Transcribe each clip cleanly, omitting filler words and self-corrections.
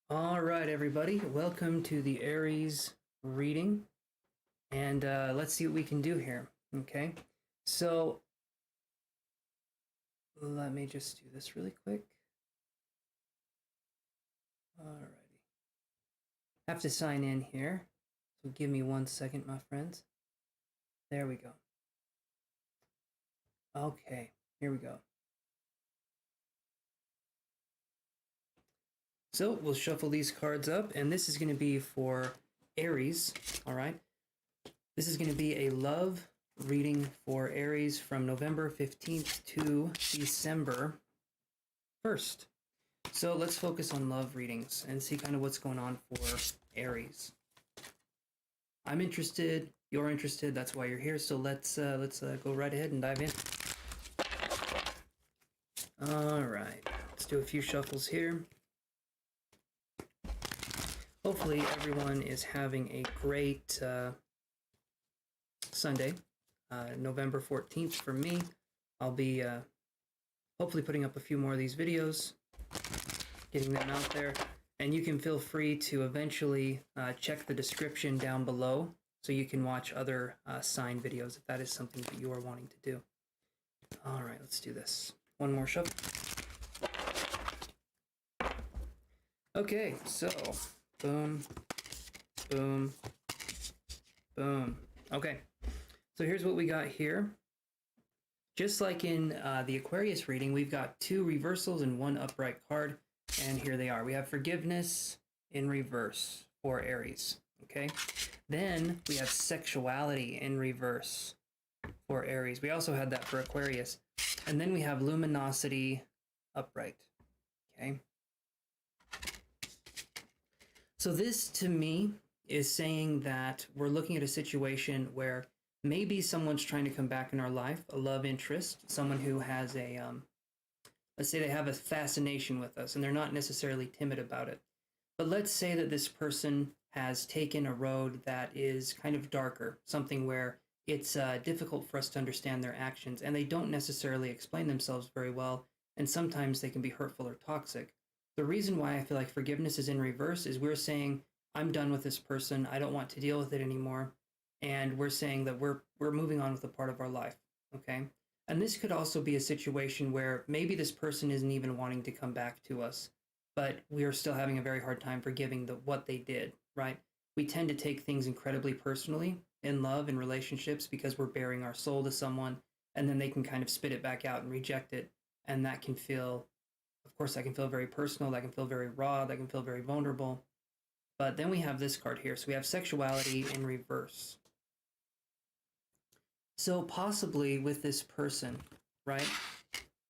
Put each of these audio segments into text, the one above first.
All right, everybody, welcome to the Aries reading, and let's see what we can do here. Okay, so let me just do this really quick. Alrighty, have to sign in here, so give me 1 second, my friends. There we go. Okay, here we go. So we'll shuffle these cards up, and this is going to be for Aries. All right, this is going to be a love reading for Aries from November 15th to December 1st. So let's focus on love readings and see kind of what's going on for Aries. I'm interested, you're interested, that's why you're here. So let's go right ahead and dive in. All right, let's do a few shuffles here. Hopefully everyone is having a great Sunday, November 14th for me. I'll be hopefully putting up a few more of these videos, getting them out there. And you can feel free to eventually check the description down below so you can watch other sign videos if that is something that you are wanting to do. All right, let's do this. One more shuffle. Okay, so boom, boom, boom. Okay, so here's what we got here. Just like in the Aquarius reading, we've got 2 reversals and 1 upright card. And here they are. We have forgiveness in reverse for Aries. Okay. Then we have sexuality in reverse for Aries. We also had that for Aquarius. And then we have luminosity upright. Okay. So this to me is saying that we're looking at a situation where maybe someone's trying to come back in our life, a love interest, someone who has a let's say they have a fascination with us and they're not necessarily timid about it. But let's say that this person has taken a road that is kind of darker, something where it's difficult for us to understand their actions and they don't necessarily explain themselves very well, and sometimes they can be hurtful or toxic. The reason why I feel like forgiveness is in reverse is we're saying, I'm done with this person, I don't want to deal with it anymore, and we're saying that we're moving on with a part of our life, okay? And this could also be a situation where maybe this person isn't even wanting to come back to us, but we are still having a very hard time forgiving what they did, right? We tend to take things incredibly personally in love and relationships because we're bearing our soul to someone, and then they can kind of spit it back out and reject it. And that can feel, of course, that can feel very personal, that can feel very raw, that can feel very vulnerable. But then we have this card here. So we have sexuality in reverse. So possibly with this person, right?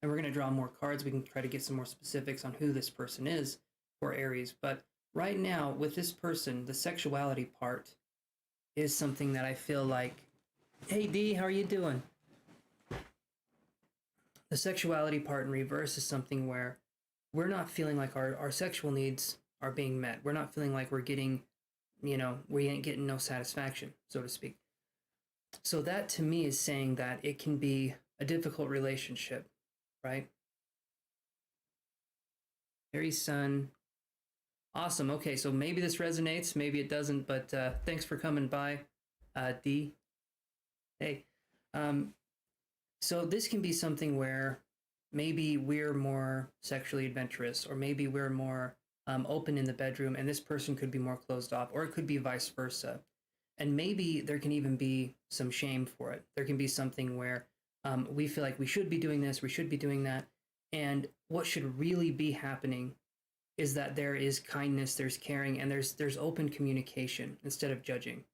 And we're going to draw more cards. We can try to get some more specifics on who this person is for Aries. But right now, with this person, the sexuality part is something that I feel like, hey, D, how are you doing? The sexuality part in reverse is something where we're not feeling like our sexual needs are being met. We're not feeling like we're getting, we ain't getting no satisfaction, so to speak. So that to me is saying that it can be a difficult relationship, right? Aries Sun. Awesome. Okay, so maybe this resonates, maybe it doesn't, but thanks for coming by, D. Hey. So this can be something where maybe we're more sexually adventurous, or maybe we're more open in the bedroom, and this person could be more closed off, or it could be vice versa. And maybe there can even be some shame for it. There can be something where we feel like we should be doing this, we should be doing that. And what should really be happening is that there is kindness, there's caring, and there's open communication instead of judging.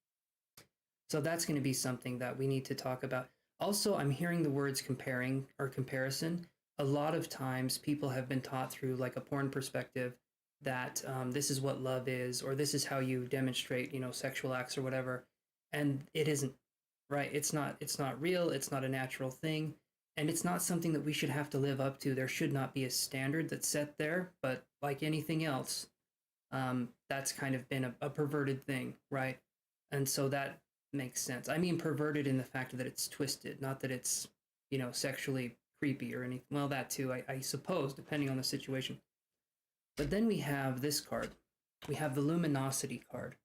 So that's going to be something that we need to talk about. Also, I'm hearing the words comparing or comparison. A lot of times people have been taught through like a porn perspective that this is what love is, or this is how you demonstrate, sexual acts or whatever. And it isn't, right? It's not real. It's not a natural thing. And it's not something that we should have to live up to. There should not be a standard that's set there, but like anything else, that's kind of been a perverted thing, right? And so that makes sense. I mean, perverted in the fact that it's twisted, not that it's, sexually creepy or anything. Well, that too, I suppose, depending on the situation. But then we have this card. we have the luminosity card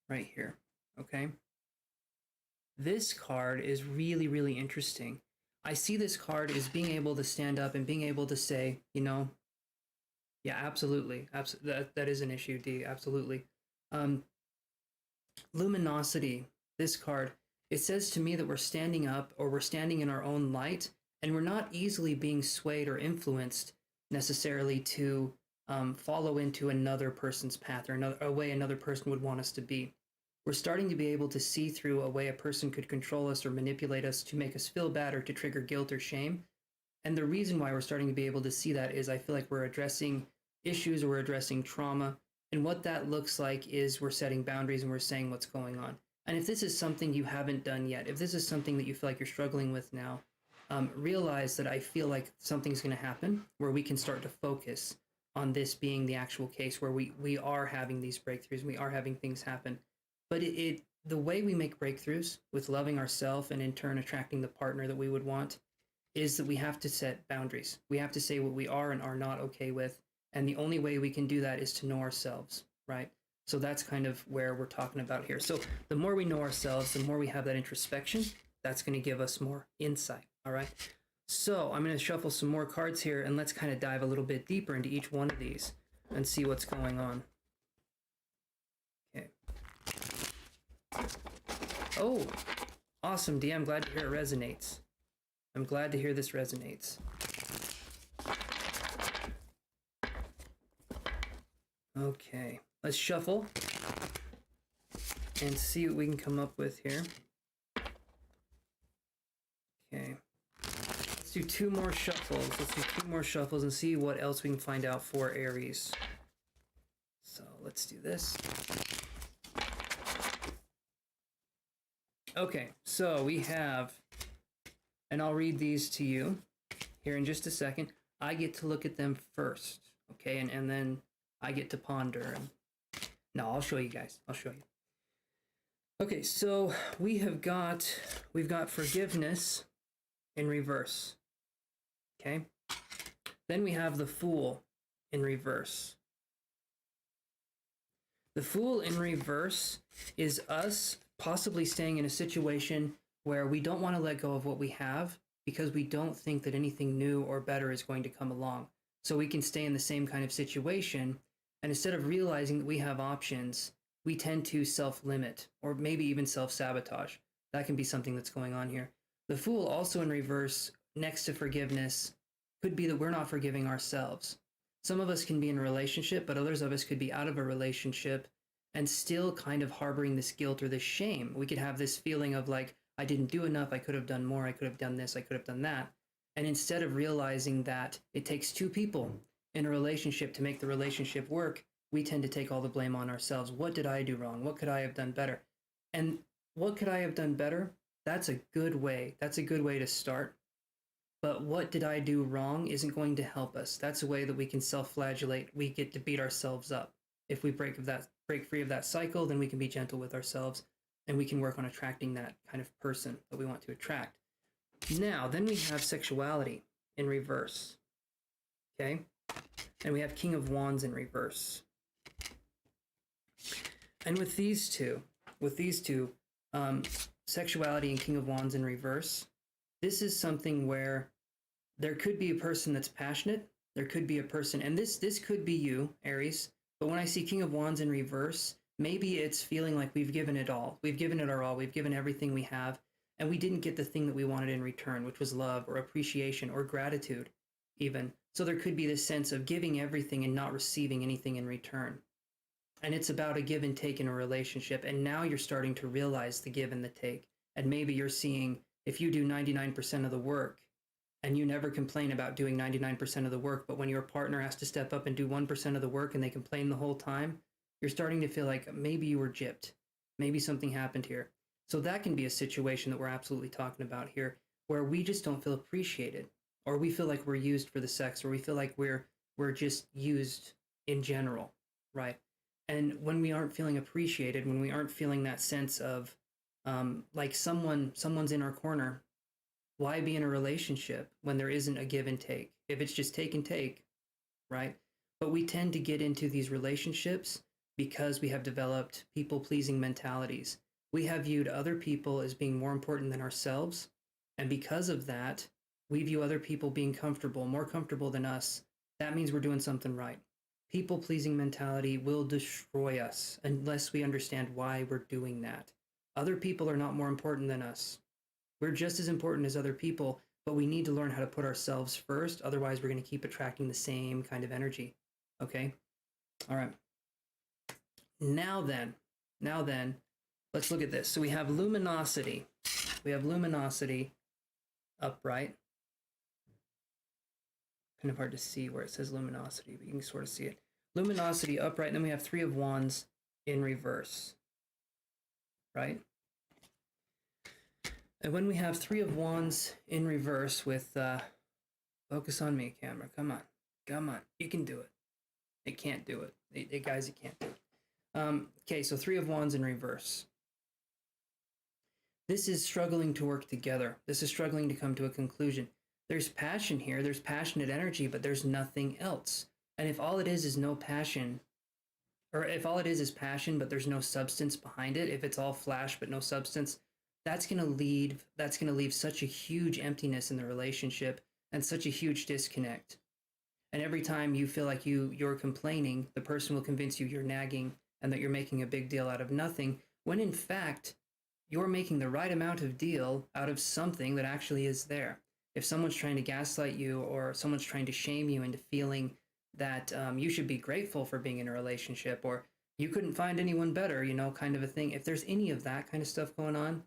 right here, okay? This card is really, really interesting. I see this card as being able to stand up and being able to say, you know, yeah, absolutely. That is an issue, D, absolutely. Luminosity, this card, it says to me that we're standing up or we're standing in our own light and we're not easily being swayed or influenced necessarily to follow into another person's path or a way another person would want us to be. We're starting to be able to see through a way a person could control us or manipulate us to make us feel bad or to trigger guilt or shame. And the reason why we're starting to be able to see that is I feel like we're addressing issues or we're addressing trauma. And what that looks like is we're setting boundaries and we're saying what's going on. And if this is something you haven't done yet, if this is something that you feel like you're struggling with now, realize that I feel like something's going to happen where we can start to focus on this being the actual case where we are having these breakthroughs, we are having things happen. But the way we make breakthroughs with loving ourselves and in turn attracting the partner that we would want is that we have to set boundaries. We have to say what we are and are not okay with. And the only way we can do that is to know ourselves, right? So that's kind of where we're talking about here. So the more we know ourselves, the more we have that introspection, that's going to give us more insight, all right? So I'm going to shuffle some more cards here and let's kind of dive a little bit deeper into each one of these and see what's going on. Okay. Oh, awesome, D. I'm glad to hear it resonates. I'm glad to hear this resonates. Okay, let's shuffle and see what we can come up with here. Okay, let's do two more shuffles. Let's do two more shuffles and see what else we can find out for Aries. So let's do this. Okay, so we have, and I'll read these to you here in just a second. I get to look at them first, okay, and then I get to ponder. And no, I'll show you guys. I'll show you. Okay, so we've got forgiveness in reverse. Okay, then we have the Fool in reverse. The Fool in reverse is us possibly staying in a situation where we don't want to let go of what we have because we don't think that anything new or better is going to come along. So we can stay in the same kind of situation, and instead of realizing that we have options, we tend to self-limit or maybe even self-sabotage. That can be something that's going on here. The Fool also in reverse, next to forgiveness, could be that we're not forgiving ourselves. Some of us can be in a relationship, but others of us could be out of a relationship and still kind of harboring this guilt or this shame. We could have this feeling of like, I didn't do enough, I could have done more, I could have done this, I could have done that. And instead of realizing that it takes two people in a relationship to make the relationship work, we tend to take all the blame on ourselves. What did I do wrong? What could I have done better? And what could I have done better? That's a good way. That's a good way to start. But what did I do wrong isn't going to help us. That's a way that we can self-flagellate. We get to beat ourselves up. If we break free of that cycle, then we can be gentle with ourselves and we can work on attracting that kind of person that we want to attract. Now, then we have sexuality in reverse. Okay? And we have King of Wands in reverse. And with these two, sexuality and King of Wands in reverse, this is something where there could be a person that's passionate. There could be a person, and this could be you, Aries. But when I see King of Wands in reverse, maybe it's feeling like we've given it all. We've given it our all. We've given everything we have, and we didn't get the thing that we wanted in return, which was love or appreciation or gratitude, even. So there could be this sense of giving everything and not receiving anything in return. And it's about a give and take in a relationship. And now you're starting to realize the give and the take. And maybe you're seeing if you do 99% of the work and you never complain about doing 99% of the work, but when your partner has to step up and do 1% of the work and they complain the whole time, you're starting to feel like maybe you were gypped. Maybe something happened here. So that can be a situation that we're absolutely talking about here, where we just don't feel appreciated, or we feel like we're used for the sex, or we feel like we're just used in general, right? And when we aren't feeling appreciated, when we aren't feeling that sense of like someone's in our corner, why be in a relationship when there isn't a give and take? If it's just take and take, right? But we tend to get into these relationships because we have developed people-pleasing mentalities. We have viewed other people as being more important than ourselves, and because of that, we view other people being comfortable, more comfortable than us. That means we're doing something right. People-pleasing mentality will destroy us unless we understand why we're doing that. Other people are not more important than us. We're just as important as other people, but we need to learn how to put ourselves first. Otherwise, we're going to keep attracting the same kind of energy. Okay? All right. Now then, let's look at this. So we have luminosity. We have luminosity upright. Kind of hard to see where it says luminosity, but you can sort of see it. Luminosity upright, and then we have 3 of Wands in reverse, right? And when we have 3 of Wands in reverse with, focus on me, camera, come on, you can do it. It can't do it. Guys, it can't do it. Okay, so 3 of Wands in reverse. This is struggling to work together. This is struggling to come to a conclusion. There's passion here, there's passionate energy, but there's nothing else. And if all it is no passion, or if all it is passion, but there's no substance behind it, if it's all flash but no substance, that's gonna leave such a huge emptiness in the relationship and such a huge disconnect. And every time you feel like you're complaining, the person will convince you you're nagging and that you're making a big deal out of nothing, when in fact, you're making the right amount of deal out of something that actually is there. If someone's trying to gaslight you or someone's trying to shame you into feeling that you should be grateful for being in a relationship or you couldn't find anyone better, you know, kind of a thing. If there's any of that kind of stuff going on,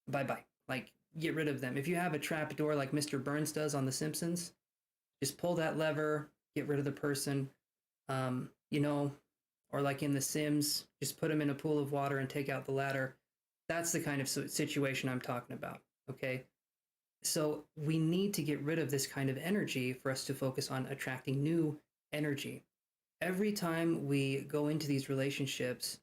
bye-bye. Like, get rid of them. If you have a trap door like Mr. Burns does on The Simpsons, just pull that lever, get rid of the person, you know, or like in The Sims, just put them in a pool of water and take out the ladder. That's the kind of situation I'm talking about, okay? So we need to get rid of this kind of energy for us to focus on attracting new energy. Every time we go into these relationships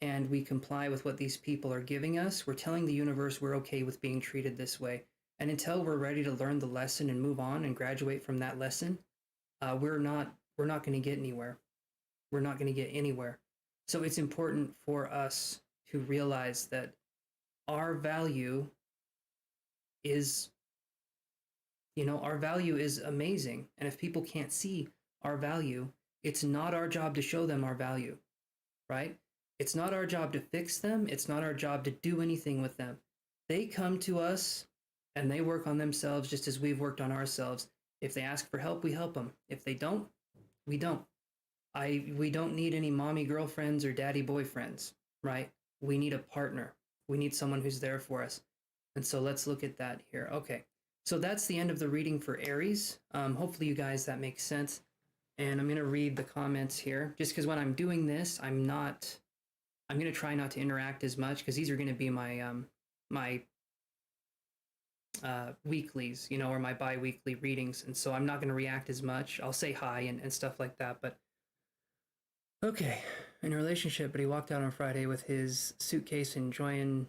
and we comply with what these people are giving us, we're telling the universe we're okay with being treated this way. And until we're ready to learn the lesson and move on and graduate from that lesson, we're not going to get anywhere. We're not going to get anywhere. So it's important for us to realize that our value is, you know, our value is amazing. And if people can't see our value, it's not our job to show them our value, right? It's not our job to fix them. It's not our job to do anything with them. They come to us and they work on themselves just as we've worked on ourselves. If they ask for help, we help them. If they don't, we don't. We don't need any mommy girlfriends or daddy boyfriends, right? We need a partner. We need someone who's there for us. And so let's look at that here. Okay, so that's the end of the reading for Aries. Hopefully you guys, that makes sense. And I'm going to read the comments here, just because when I'm doing this, I'm going to try not to interact as much, because these are going to be my weeklies, you know, or my bi-weekly readings. And so I'm not going to react as much. I'll say hi and stuff like that. But okay, in a relationship, but he walked out on Friday with his suitcase enjoying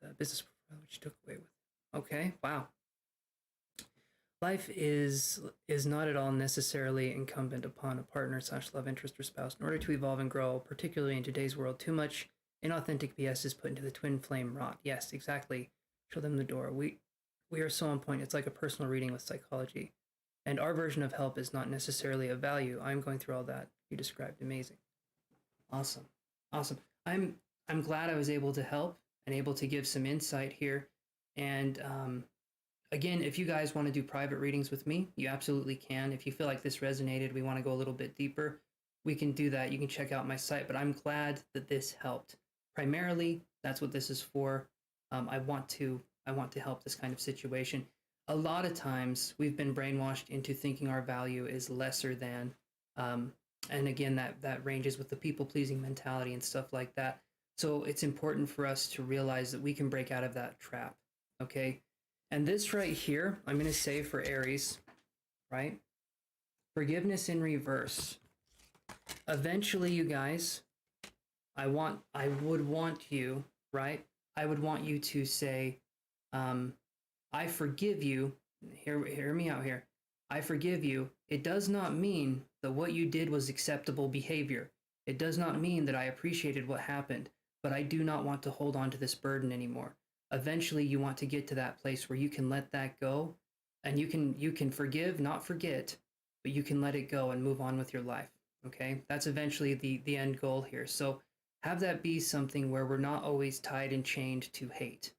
the business which he took away with. Okay, wow. Life is not at all necessarily incumbent upon a partner / love interest or spouse. In order to evolve and grow, particularly in today's world, too much inauthentic BS is put into the twin flame rot. Yes, exactly. Show them the door. We are so on point. It's like a personal reading with psychology. And our version of help is not necessarily of value. I'm going through all that you described. Amazing. Awesome. Awesome. I'm glad I was able to help and able to give some insight here. And again, if you guys want to do private readings with me, you absolutely can. If you feel like this resonated, we want to go a little bit deeper, we can do that. You can check out my site, but I'm glad that this helped. Primarily, that's what this is for. I want to help this kind of situation. A lot of times we've been brainwashed into thinking our value is lesser than, and again, that ranges with the people-pleasing mentality and stuff like that. So it's important for us to realize that we can break out of that trap, okay? And this right here, I'm going to say for Aries, right? Forgiveness in reverse. Eventually, you guys, I would want you, right? I would want you to say, I forgive you. Hear me out here. I forgive you. It does not mean that what you did was acceptable behavior. It does not mean that I appreciated what happened, but I do not want to hold on to this burden anymore. Eventually, you want to get to that place where you can let that go, and you can forgive, not forget, but you can let it go and move on with your life. Okay, that's eventually the end goal here. So have that be something where we're not always tied and chained to hate,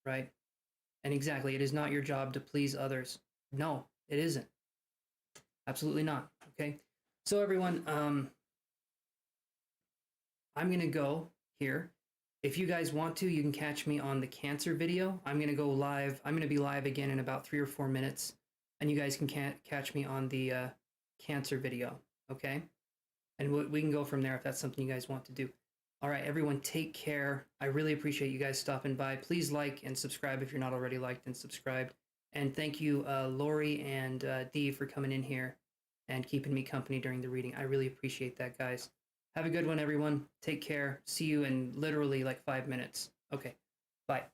right? And exactly, it is not your job to please others. No, it isn't. Absolutely not. Okay. So everyone, I'm gonna go here. If you guys want to, you can catch me on the cancer video. I'm gonna go live. I'm gonna be live again in about 3 or 4 minutes, and you guys can catch me on the cancer video. Okay. And we can go from there if that's something you guys want to do. All right, everyone, take care. I really appreciate you guys stopping by. Please like and subscribe if you're not already liked and subscribed. And thank you, Lori and Dee, for coming in here and keeping me company during the reading. I really appreciate that, guys. Have a good one, everyone. Take care. See you in literally like 5 minutes. Okay, bye.